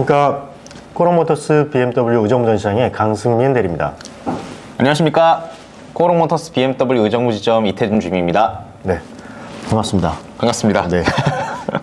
안녕하십니까. 코롱모터스 BMW 의정부전시장의 강승민 대리입니다. 안녕하십니까. 코롱모터스 BMW 의정부지점 이태준 주임입니다. 네, 반갑습니다. 반갑습니다. 네,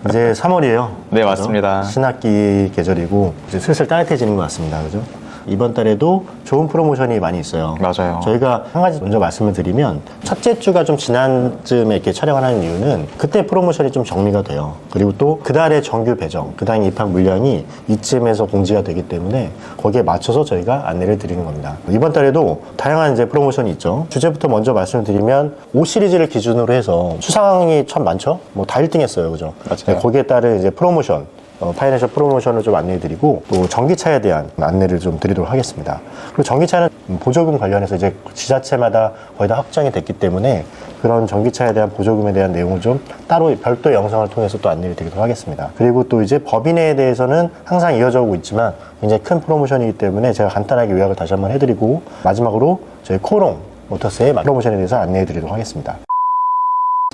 이제 3월이에요. 네, 맞습니다. 신학기 계절이고 이제 슬슬 따뜻해지는 것 같습니다. 그죠? 이번 달에도 좋은 프로모션이 많이 있어요. 맞아요. 저희가 한 가지 먼저 말씀을 드리면 첫째 주가 좀 지난쯤에 이렇게 촬영을 하는 이유는 그때 프로모션이 좀 정리가 돼요. 그리고 또 그달의 정규 배정, 그달 입학 물량이 이쯤에서 공지가 되기 때문에 거기에 맞춰서 저희가 안내를 드리는 겁니다. 이번 달에도 다양한 이제 프로모션이 있죠. 주제부터 먼저 말씀을 드리면 5 시리즈를 기준으로 해서 수상이 참 많죠. 뭐 다 1등 했어요. 그죠? 맞아요. 네, 거기에 따른 이제 프로모션, 파이낸셜 프로모션을 좀 안내해드리고 또 전기차에 대한 안내를 좀 드리도록 하겠습니다. 그리고 전기차는 보조금 관련해서 이제 지자체마다 거의 다 확정이 됐기 때문에 그런 전기차에 대한 보조금에 대한 내용을 좀 따로 별도 영상을 통해서 또 안내를 드리도록 하겠습니다. 그리고 또 이제 법인에 대해서는 항상 이어져 오고 있지만 굉장히 큰 프로모션이기 때문에 제가 간단하게 요약을 다시 한번 해드리고 마지막으로 저희 코롱 모터스의 프로모션에 대해서 안내해 드리도록 하겠습니다.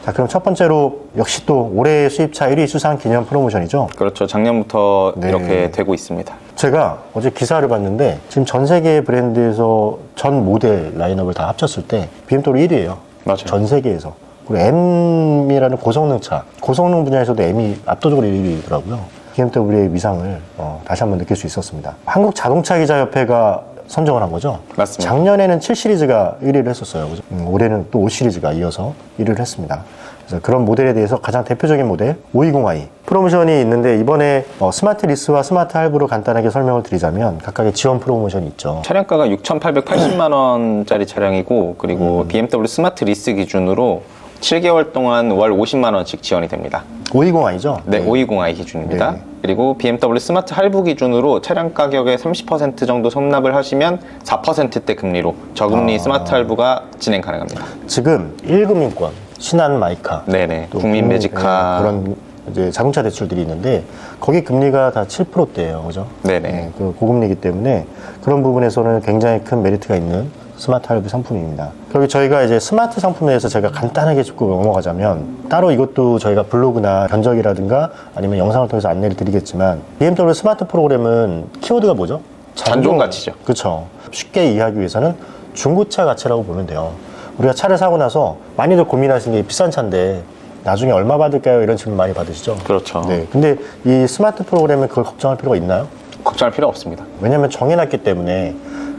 자, 그럼 첫 번째로 역시 또 올해 수입차 1위 수상 기념 프로모션이죠. 그렇죠. 작년부터 네. 이렇게 되고 있습니다. 제가 어제 기사를 봤는데 지금 전 세계 브랜드에서 전 모델 라인업을 다 합쳤을 때 BMW 1위예요. 맞아요. 전 세계에서. 그리고 M이라는 고성능차, 고성능 분야에서도 M이 압도적으로 1위더라고요. BMW의 위상을 다시 한번 느낄 수 있었습니다. 한국자동차기자협회가 선정을 한 거죠. 맞습니다. 작년에는 7 시리즈가 1위를 했었어요. 그죠? 올해는 또 5 시리즈가 이어서 1위를 했습니다. 그래서 그런 모델에 대해서 가장 대표적인 모델 520i 프로모션이 있는데 이번에 스마트 리스와 스마트 할부로 간단하게 설명을 드리자면 각각의 지원 프로모션이 있죠. 차량가가 6,880만 원짜리 차량이고 그리고 BMW 스마트 리스 기준으로 7개월 동안 월 50만 원씩 지원이 됩니다. 520i죠? 네, 520i 기준입니다. 네. 그리고 BMW 스마트 할부 기준으로 차량 가격의 30% 정도 선납을 하시면 4%대 금리로 저금리 스마트 할부가 진행 가능합니다. 지금 1금융권, 신한 마이카, 네네. 또 국민 매직카. 그런 이제 자동차 대출들이 있는데 거기 금리가 다 7%대예요, 그죠? 네네. 그 고금리이기 때문에 그런 부분에서는 굉장히 큰 메리트가 있는 스마트 할부 상품입니다. 그리고 저희가 이제 스마트 상품에 대해서 제가 간단하게 짚고 넘어가자면 따로 이것도 저희가 블로그나 견적이라든가 아니면 영상을 통해서 안내를 드리겠지만 BMW 스마트 프로그램은 키워드가 뭐죠? 잔존 가치죠. 그렇죠. 쉽게 이해하기 위해서는 중고차 가치라고 보면 돼요. 우리가 차를 사고 나서 많이들 고민하시는 게 비싼 차인데 나중에 얼마 받을까요? 이런 질문 많이 받으시죠? 그렇죠. 네. 근데 이 스마트 프로그램에 그걸 걱정할 필요가 있나요? 걱정할 필요 없습니다. 왜냐하면 정해놨기 때문에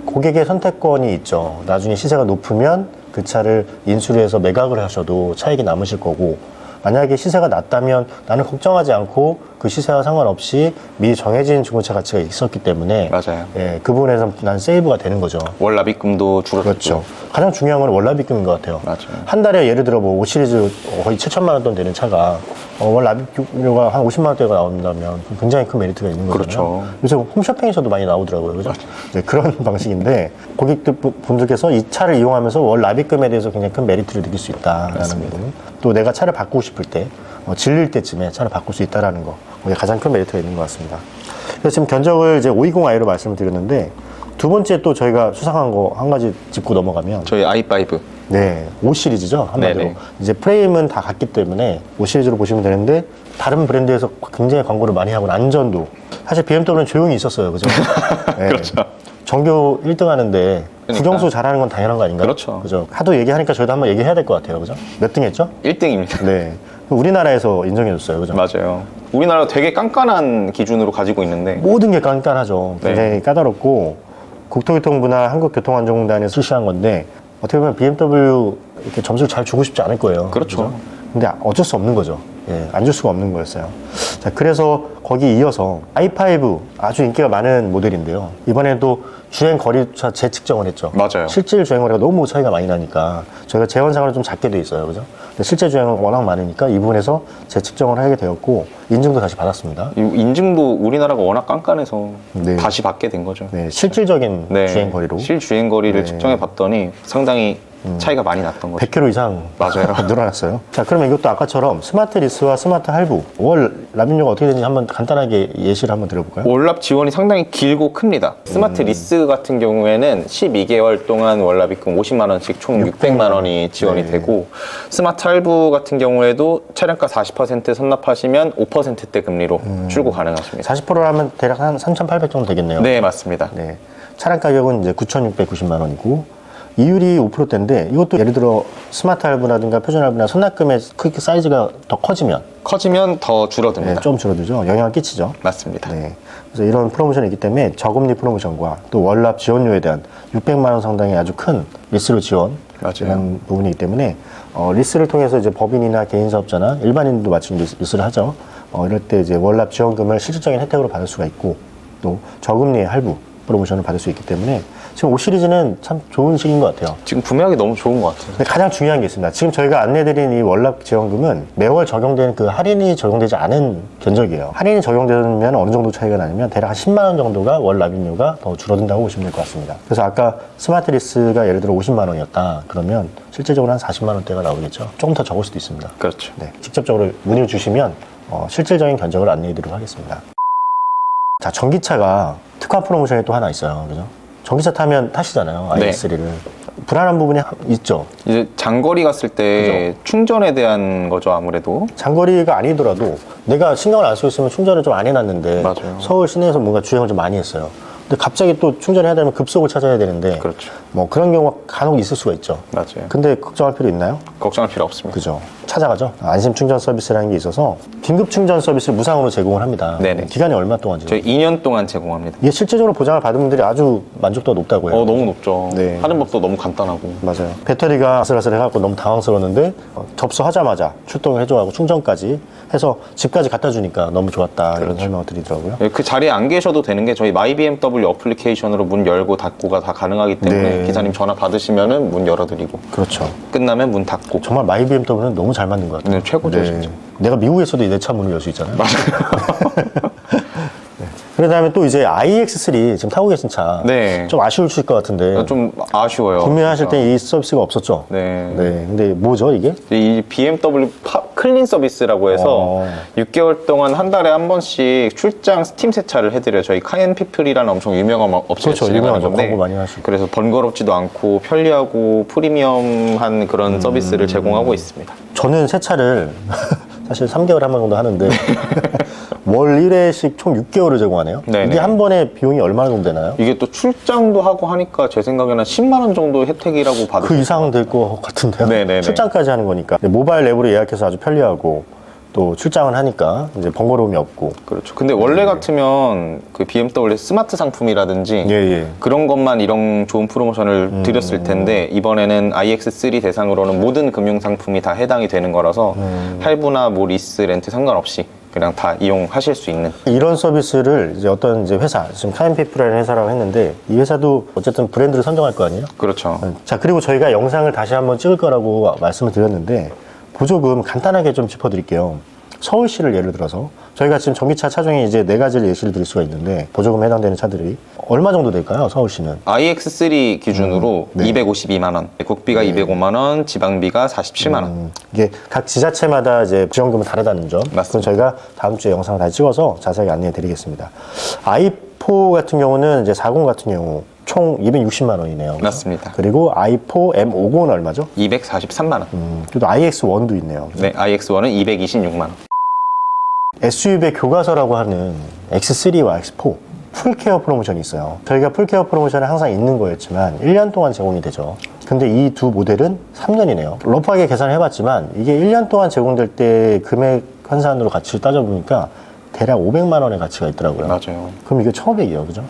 고객의 선택권이 있죠. 나중에 시세가 높으면 그 차를 인수를 해서 매각을 하셔도 차익이 남으실 거고 만약에 시세가 낮다면 나는 걱정하지 않고 그 시세와 상관없이 미리 정해진 중고차 가치가 있었기 때문에 맞아요. 예, 그 부분에서 난 세이브가 되는 거죠. 월 납입금도 줄어들고. 그렇죠. 가장 중요한 건 월납입금인 것 같아요. 맞아요. 한 달에 예를 들어 뭐 5 시리즈 거의 7천만 원 돈 되는 차가 월납입료가 한 50만 원대가 나온다면 굉장히 큰 메리트가 있는 거잖아요. 그렇죠. 요새 홈쇼핑에서도 많이 나오더라고요. 그죠? 네, 그런 방식인데 고객들 분들께서 이 차를 이용하면서 월 납입금에 대해서 굉장히 큰 메리트를 느낄 수 있다라는 부분. 또 내가 차를 바꾸고 싶을 때 질릴 때쯤에 차를 바꿀 수 있다라는 거. 그게 가장 큰 메리트가 있는 것 같습니다. 그래서 지금 견적을 이제 520i로 말씀을 드렸는데 두 번째 또 저희가 수상한 거 한 가지 짚고 넘어가면 저희 i5. 네, 5 시리즈죠. 한마디로. 네네. 이제 프레임은 다 같기 때문에 5 시리즈로 보시면 되는데 다른 브랜드에서 굉장히 광고를 많이 하고 안전도 사실 BMW는 조용히 있었어요. 그죠? 네. 그렇죠. 정교 1등 하는데 그러니까. 국영수 잘하는 건 당연한 거 아닌가요? 그렇죠. 그죠? 하도 얘기하니까 저희도 한번 얘기해야 될 것 같아요. 그죠? 몇 등 했죠? 1등입니다. 네. 우리나라에서 인정해줬어요. 그죠? 맞아요. 우리나라 되게 깐깐한 기준으로 가지고 있는데 모든 게 깐깐하죠. 굉장히 네. 까다롭고 국토교통부나 한국교통안전공단에서 실시한 건데 어떻게 보면 BMW 이렇게 점수를 잘 주고 싶지 않을 거예요. 그렇죠. 근데 어쩔 수 없는 거죠. 예, 안 줄 수가 없는 거였어요. 자, 그래서 거기 이어서 i5 아주 인기가 많은 모델인데요. 이번에도 주행 거리차 재측정을 했죠. 맞아요. 실질 주행 거리가 너무 차이가 많이 나니까 저희가 재원상을 좀 작게 돼 있어요. 그죠? 근데 실제 주행은 워낙 많으니까 이 부분에서 재측정을 하게 되었고 인증도 다시 받았습니다. 이 인증도 우리나라가 워낙 깐깐해서 네. 다시 받게 된 거죠. 네, 실질적인 네. 주행 거리로. 실주행 거리를 네. 측정해 봤더니 상당히 차이가 많이 났던 거죠. 100km 이상 맞아요. 늘어났어요. 자, 그러면 이것도 아까처럼 스마트 리스와 스마트 할부 월 납입료가 어떻게 되는지 한번 간단하게 예시를 한번 들어볼까요? 월납 지원이 상당히 길고 큽니다. 스마트 리스 같은 경우에는 12개월 동안 월납입금 50만 원씩 총 600만 원이 지원이 네. 되고, 스마트 할부 같은 경우에도 차량가 40% 선납하시면 5%대 금리로 출고 가능하십니다. 40%를 하면 대략 한 3,800 정도 되겠네요. 네, 맞습니다. 네. 차량 가격은 이제 9,690만 원이고 이율이 5%대인데 이것도 예를 들어 스마트 할부라든가 표준 할부나 선납금의 크기 사이즈가 더 커지면 더 네, 줄어듭니다. 좀 줄어들죠. 영향을 끼치죠. 맞습니다. 네. 그래서 이런 프로모션이 있기 때문에 저금리 프로모션과 또 월납 지원료에 대한 600만 원 상당의 아주 큰 리스로 지원이라는 부분이기 때문에 리스를 통해서 이제 법인이나 개인 사업자나 일반인도 마침 리스를 하죠. 이럴 때 이제 월납 지원금을 실질적인 혜택으로 받을 수가 있고 또 저금리의 할부 프로모션을 받을 수 있기 때문에 지금 5 시리즈는 참 좋은 시기인 것 같아요. 지금 구매하기 너무 좋은 것 같아요. 근데 가장 중요한 게 있습니다. 지금 저희가 안내드린 이 월납 지원금은 매월 적용되는 그 할인이 적용되지 않은 견적이에요. 할인이 적용되면 어느 정도 차이가 나냐면 대략 한 10만 원 정도가 월 납입료가 더 줄어든다고 보시면 될 것 같습니다. 그래서 아까 스마트 리스가 예를 들어 50만 원이었다 그러면 실제적으로 한 40만 원대가 나오겠죠. 조금 더 적을 수도 있습니다. 그렇죠. 네, 직접적으로 문의를 주시면 실질적인 견적을 안내해드리도록 하겠습니다. 자, 전기차가 특화 프로모션이 또 하나 있어요. 그죠? 전기차 타면 타시잖아요. 네. i3를. 불안한 부분이 있죠. 이제 장거리 갔을 때 충전에 대한 거죠, 아무래도. 장거리가 아니더라도 내가 신경을 안 쓰고 있으면 충전을 좀 안 해놨는데 맞아요. 서울 시내에서 뭔가 주행을 좀 많이 했어요. 근데 갑자기 또 충전해야 되면 급속을 찾아야 되는데 그렇죠. 뭐 그런 경우가 간혹 있을 수가 있죠. 맞아요. 근데 걱정할 필요 있나요? 걱정할 필요 없습니다. 그죠. 찾아가죠. 안심 충전 서비스라는 게 있어서 긴급 충전 서비스를 무상으로 제공을 합니다. 네네. 기간이 얼마 동안이죠? 저희 2년 동안 제공합니다. 이게 실질적으로 보장을 받은 분들이 아주 만족도가 높다고 해요. 너무 높죠. 네. 하는 법도 너무 간단하고. 맞아요. 배터리가 아슬아슬해갖고 너무 당황스러웠는데 접수하자마자 출동을 해줘가지고 충전까지 해서 집까지 갖다 주니까 너무 좋았다 이런 설명을 드리더라고요. 그 자리에 안 계셔도 되는 게 저희 마이 BMW 어플리케이션으로 문 열고 닫고가 다 가능하기 때문에 네. 기사님 전화 받으시면은 문 열어드리고 그렇죠. 끝나면 문 닫고. 정말 마이 BMW는 너무 잘 만든 것 같아요. 네, 최고죠, 진짜. 내가 미국에서도 내 차 문을 열 수 있잖아요. 맞아요. 그 다음에 또 이제 iX3 지금 타고 계신 차. 네. 좀 아쉬우실 것 같은데. 좀 아쉬워요. 구매하실 진짜. 때 이 서비스가 없었죠? 네. 네. 근데 뭐죠, 이게? 이 BMW 클린 서비스라고 해서 6개월 동안 한 달에 한 번씩 출장 스팀 세차를 해드려요. 저희 카엔피플이라는 엄청 유명한 업체에서 그렇죠. 진행하는 유명하죠. 건데, 광고 많이 하시고. 그래서 번거롭지도 않고 편리하고 프리미엄한 그런 서비스를 제공하고 있습니다. 저는 세차를 사실 3개월에 한 번 정도 하는데 월 1회씩 총 6개월을 제공하네요. 네네. 이게 한 번에 비용이 얼마나 정도 되나요? 이게 또 출장도 하고 하니까 제 생각에는 10만 원 정도 혜택이라고 봐도 그 이상 될 것 같은데요. 네네네. 출장까지 하는 거니까 모바일 앱으로 예약해서 아주 편리하고 또 출장을 하니까 이제 번거로움이 없고. 그렇죠. 근데 원래 같으면 그 BMW 스마트 상품이라든지 예. 그런 것만 이런 좋은 프로모션을 드렸을 텐데 이번에는 iX3 대상으로는 모든 금융 상품이 다 해당이 되는 거라서 할부나 뭐 리스, 렌트 상관없이 그냥 다 이용하실 수 있는. 이런 서비스를 이제 어떤 이제 회사, 지금 카인피프라는 회사라고 했는데 이 회사도 어쨌든 브랜드를 선정할 거 아니에요? 그렇죠. 자, 그리고 저희가 영상을 다시 한번 찍을 거라고 말씀을 드렸는데 보조금 간단하게 좀 짚어드릴게요. 서울시를 예를 들어서 저희가 지금 전기차 차종에 이제 4가지를 예시를 드릴 수가 있는데 보조금에 해당되는 차들이 얼마 정도 될까요? 서울시는? iX3 기준으로 네. 252만 원, 국비가 205만 원, 지방비가 47만 원. 이게 각 지자체마다 이제 지원금은 다르다는 점. 그건 저희가 다음 주에 영상을 다시 찍어서 자세하게 안내해 드리겠습니다. i4 같은 경우는 이제 40 같은 경우 총 260만 원이네요. 그죠? 맞습니다. 그리고 i4 M50은 얼마죠? 243만 원. 그리고 iX1도 있네요. 네, iX1은 226만 원. SUV의 교과서라고 하는 X3와 X4 풀케어 프로모션이 있어요. 저희가 풀케어 프로모션은 항상 있는 거였지만 1년 동안 제공이 되죠. 근데 이 두 모델은 3년이네요. 러프하게 계산을 해봤지만 이게 1년 동안 제공될 때 금액 환산으로 가치를 따져보니까 대략 500만 원의 가치가 있더라고요. 맞아요. 그럼 이게 1,500이에요. 그죠?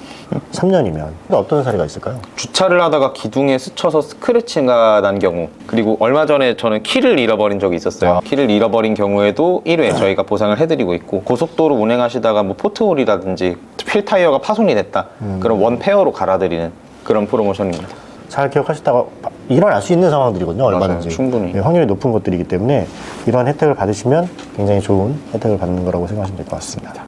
3년이면. 어떤 사례가 있을까요? 주차를 하다가 기둥에 스쳐서 스크래치가 난 경우, 그리고 얼마 전에 저는 키를 잃어버린 적이 있었어요. 키를 잃어버린 경우에도 1회 저희가 보상을 해드리고 있고, 고속도로 운행하시다가 뭐 포트홀이라든지 휠 타이어가 파손이 됐다, 그럼 원 페어로 갈아드리는 그런 프로모션입니다. 잘 기억하셨다가 일어날 수 있는 상황들이거든요. 얼마든지. 맞아요. 충분히. 네, 확률이 높은 것들이기 때문에 이런 혜택을 받으시면 굉장히 좋은 혜택을 받는 거라고 생각하시면 될 것 같습니다.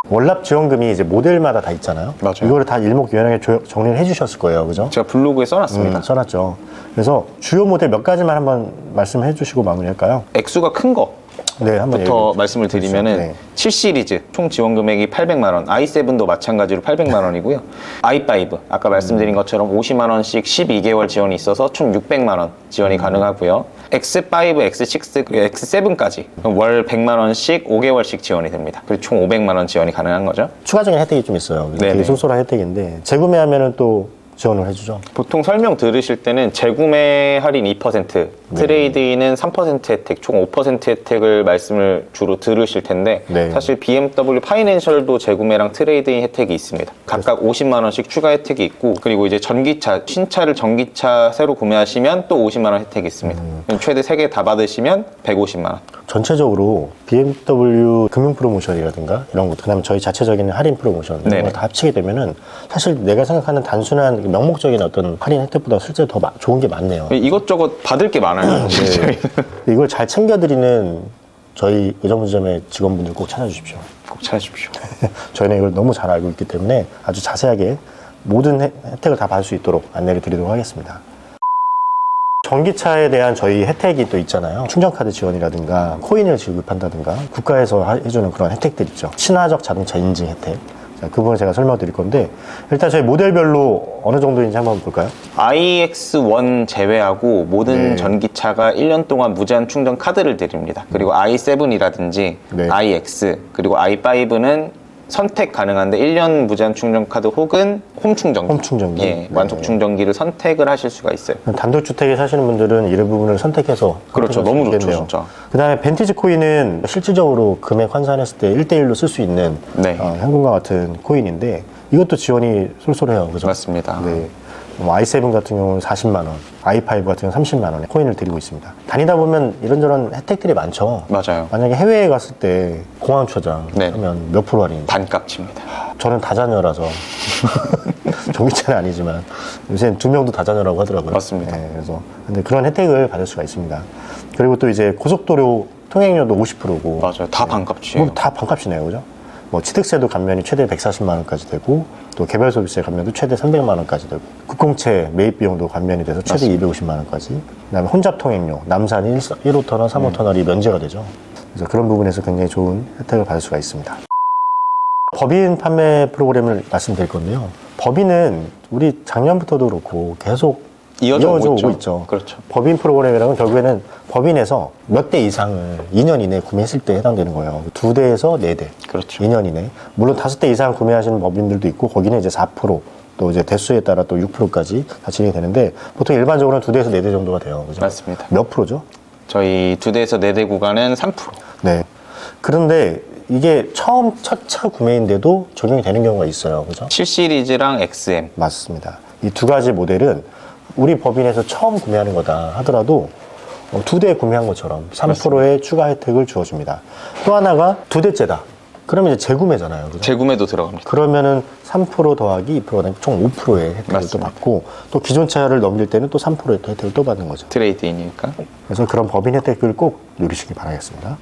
월납 지원금이 이제 모델마다 다 있잖아요. 맞아요. 이거를 다 일목요연하게 정리를 해주셨을 거예요, 그죠? 제가 블로그에 써놨습니다. 써놨죠. 그래서 주요 모델 몇 가지만 한번 말씀해 주시고 마무리할까요? 액수가 큰 거. 네, 한번 부터 말씀을 드리면은 네. 7시리즈 총 지원 금액이 800만 원, i7도 마찬가지로 800만 원이고요. i5 아까 말씀드린 것처럼 50만 원씩 12개월 지원이 있어서 총 600만 원 지원이 가능하고요. X5, X6, 그리고 X7까지 월 100만 원씩 5개월씩 지원이 됩니다. 그리고 총 500만 원 지원이 가능한 거죠. 추가적인 혜택이 좀 있어요. 네네. 되게 쏠쏠한 혜택인데 재구매하면은 또 지원을 해주죠. 보통 설명 들으실 때는 재구매 할인 2%, 트레이드인은 3% 혜택, 총 5% 혜택을 말씀을 주로 들으실 텐데 네. 사실 BMW 파이낸셜도 재구매랑 트레이드인 혜택이 있습니다. 각각 50만 원씩 추가 혜택이 있고 그리고 이제 전기차, 신차를 전기차 새로 구매하시면 또 50만 원 혜택이 있습니다. 최대 3개 다 받으시면 150만 원. 전체적으로 BMW 금융 프로모션이라든가 이런 것, 그다음에 저희 자체적인 할인 프로모션 이런 네네. 거 다 합치게 되면은 사실 내가 생각하는 단순한 명목적인 어떤 할인 혜택보다 실제 더 좋은 게 많네요. 이것저것 받을 게 많아요. 네. 이걸 잘 챙겨드리는 저희 의정부지점의 직원분들 꼭 찾아주십시오. 꼭 찾아주십시오. 저희는 이걸 너무 잘 알고 있기 때문에 아주 자세하게 모든 혜택을 다 받을 수 있도록 안내를 드리도록 하겠습니다. 전기차에 대한 저희 혜택이 또 있잖아요. 충전카드 지원이라든가 코인을 지급한다든가 국가에서 해주는 그런 혜택들 있죠. 친화적 자동차 인증 혜택. 자, 그 부분을 제가 설명드릴 건데 일단 저희 모델별로 어느 정도인지 한번 볼까요? iX1 제외하고 모든 네. 전기차가 1년 동안 무제한 충전 카드를 드립니다. 그리고 i7이라든지 네. iX 그리고 i5는 선택 가능한데 1년 무제한 충전 카드 혹은 홈 충전기, 홈 충전기. 예, 네. 완속 충전기를 선택을 하실 수가 있어요. 단독주택에 사시는 분들은 이런 부분을 선택해서 그렇죠. 너무 좋죠, 진짜. 그 다음에 벤티지 코인은 실질적으로 금액 환산했을 때 1대1로 쓸 수 있는 네. 현금과 같은 코인인데 이것도 지원이 쏠쏠해요. 그죠? 맞습니다. 네. 뭐 i7 같은 경우는 40만 원, i5 같은 경우는 30만 원에 코인을 드리고 있습니다. 다니다 보면 이런저런 혜택들이 많죠. 맞아요. 만약에 해외에 갔을 때 공항주차장 네. 하면 몇 프로 할인? 반값입니다. 저는 다자녀라서 전기차는 아니지만 요새 2명도 다자녀라고 하더라고요. 맞습니다. 네, 그래서 근데 그런 혜택을 받을 수가 있습니다. 그리고 또 이제 고속도로 통행료도 50%고 맞아요. 다 반값이에요. 뭐 다 반값이네요, 그죠? 뭐 취득세도 감면이 최대 140만 원까지 되고 또 개별 소비세 감면도 최대 300만 원까지 되고 국공채 매입 비용도 감면이 돼서 최대 250만 원까지. 그다음에 혼잡 통행료 남산 1호터널, 3호터널이 면제가 되죠. 그래서 그런 부분에서 굉장히 좋은 혜택을 받을 수가 있습니다. 법인 판매 프로그램을 말씀드릴 건데요. 법인은 우리 작년부터도 그렇고 계속 이어져 오고 있죠. 있죠. 그렇죠. 법인 프로그램이라는 건 결국에는 법인에서 몇 대 이상을 2년 이내에 구매했을 때 해당되는 거예요. 2대에서 4대. 그렇죠. 2년 이내. 물론 5대 이상 구매하시는 법인들도 있고 거기는 이제 4%, 또 이제 대수에 따라 또 6%까지 다 진행이 되는데 보통 일반적으로는 2대에서 4대 정도가 돼요. 그죠? 맞습니다. 몇 프로죠? 저희 2대에서 4대 구간은 3%. 네. 그런데 이게 처음 첫 차 구매인데도 적용이 되는 경우가 있어요. 그죠? 7시리즈랑 XM. 맞습니다. 이 두 가지 모델은 우리 법인에서 처음 구매하는 거다 하더라도 2대 구매한 것처럼 3%의 추가 혜택을 주어줍니다. 또 하나가 2대째다. 그러면 이제 재구매잖아요. 그죠? 재구매도 들어갑니다. 그러면 3% 더하기 2%는 총 5%의 혜택을 또 맞습니다. 받고 또 기존 차를 넘길 때는 또 3%의 또 혜택을 또 받는 거죠. 트레이드인이니까. 그래서 그런 법인 혜택을 꼭 누리시기 바라겠습니다.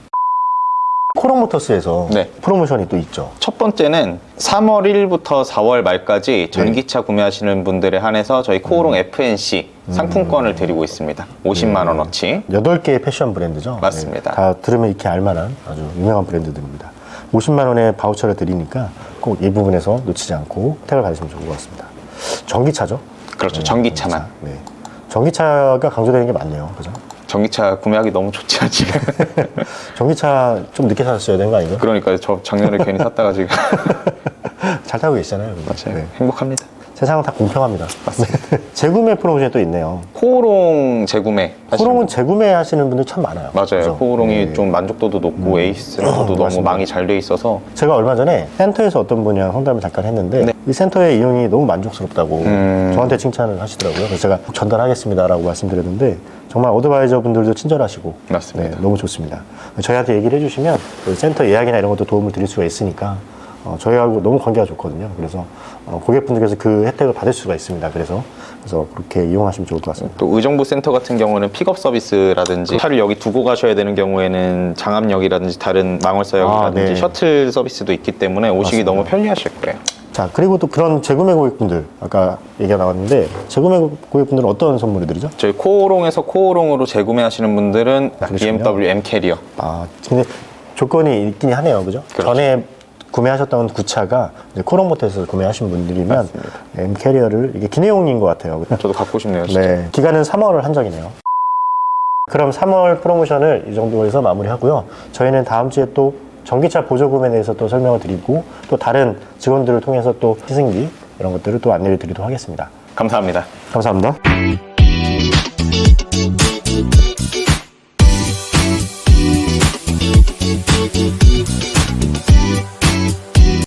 코롱모터스에서 네. 프로모션이 또 있죠. 첫 번째는 3월 1일부터 4월 말까지 전기차 구매하시는 분들에 한해서 저희 코오롱 FNC 상품권을 드리고 있습니다. 50만 원어치. 8개의 패션 브랜드죠. 맞습니다. 네, 다 들으면 익히 알만한 아주 유명한 브랜드들입니다. 50만 원의 바우처를 드리니까 꼭 이 부분에서 놓치지 않고 혜택을 받으시면 좋을 것 같습니다. 전기차죠? 그렇죠. 전기차만. 전기차. 네. 전기차가 강조되는 게 많네요. 그죠? 전기차 구매하기 너무 좋지 않지? 전기차 좀 늦게 샀어야 되는 거 아닌가요? 그러니까 저 작년에 괜히 샀다가 지금. 잘 타고 계시잖아요. 맞아요. 네. 행복합니다. 세상은 다 공평합니다. 재구매 프로모션이 또 있네요. 코오롱 재구매. 코롱은 재구매 하시는 분들 참 많아요. 맞아요. 그죠? 코오롱이 네. 좀 만족도도 높고 에이스로도 너무 맞습니다. 망이 잘 돼 있어서 제가 얼마 전에 센터에서 어떤 분이랑 상담을 잠깐 했는데 네. 이 센터의 이용이 너무 만족스럽다고 음. 저한테 칭찬을 하시더라고요. 그래서 제가 전달하겠습니다라고 말씀드렸는데 정말 어드바이저 분들도 친절하시고 맞습니다. 네, 너무 좋습니다. 저희한테 얘기를 해주시면 그 센터 예약이나 이런 것도 도움을 드릴 수가 있으니까 저희하고 너무 관계가 좋거든요. 그래서 고객분들께서 그 혜택을 받을 수가 있습니다. 그래서 그렇게 이용하시면 좋을 것 같습니다. 또 의정부 센터 같은 경우는 픽업 서비스라든지 차를 여기 두고 가셔야 되는 경우에는 장암역이라든지 다른 망월사역이라든지 네. 셔틀 서비스도 있기 때문에 오시기 맞습니다. 너무 편리하실 거예요. 자, 그리고 또 그런 재구매 고객분들, 아까 얘기가 나왔는데, 재구매 고객분들은 어떤 선물을 드리죠? 저희 코오롱에서 코오롱으로 재구매하시는 분들은 그러시군요. BMW M 캐리어. 근데 조건이 있긴 하네요. 그죠? 그렇죠. 전에 구매하셨던 구차가 코롱모터에서 구매하신 분들이면 맞습니다. M 캐리어를 이게 기내용인 것 같아요. 저도 갖고 싶네요. 진짜. 네. 기간은 3월 한정이네요. 그럼 3월 프로모션을 이 정도 해서 마무리하고요. 저희는 다음 주에 또 전기차 보조금에 대해서 또 설명을 드리고 또 다른 직원들을 통해서 또 시승기 이런 것들을 또 안내를 드리도록 하겠습니다. 감사합니다. 감사합니다.